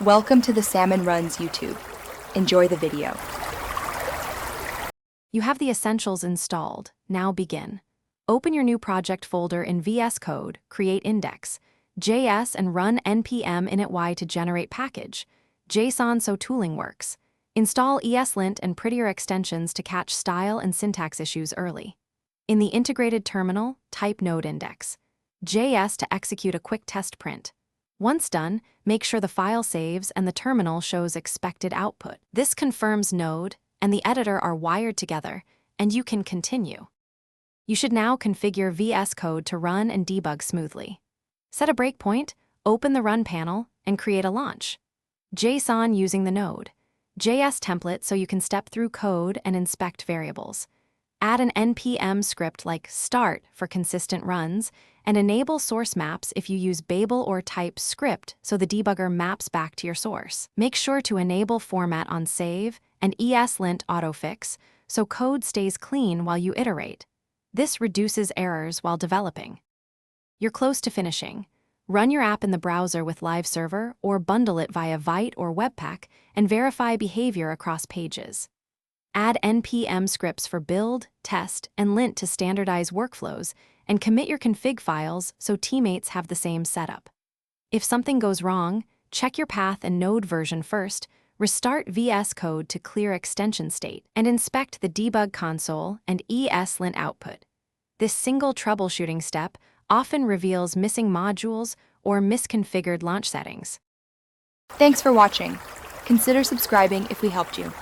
Welcome to the Salmon Runs YouTube. Enjoy the video. You have the essentials installed. Now begin. Open your new project folder in VS Code, create index, JS and run npm init to generate package, JSON so tooling works. Install ESLint and prettier extensions to catch style and syntax issues early. In the integrated terminal, type node index, JS to execute a quick test print. Once done, make sure the file saves and the terminal shows expected output. This confirms Node and the editor are wired together, and you can continue. You should now configure VS Code to run and debug smoothly. Set a breakpoint, open the Run panel, and create a launch. JSON using the Node. JS template so you can step through code and inspect variables. Add an npm script like start for consistent runs, and enable source maps if you use Babel or type script so the debugger maps back to your source. Make sure to enable format on save and ESLint autofix so code stays clean while you iterate. This reduces errors while developing. You're close to finishing. Run your app in the browser with Live Server or bundle it via Vite or Webpack and verify behavior across pages. Add npm scripts for build, test, and lint to standardize workflows, and commit your config files so teammates have the same setup. If something goes wrong, check your path and node version first, restart VS Code to clear extension state, and inspect the debug console and ESLint output. This single troubleshooting step often reveals missing modules or misconfigured launch settings. Thanks for watching. Consider subscribing if we helped you.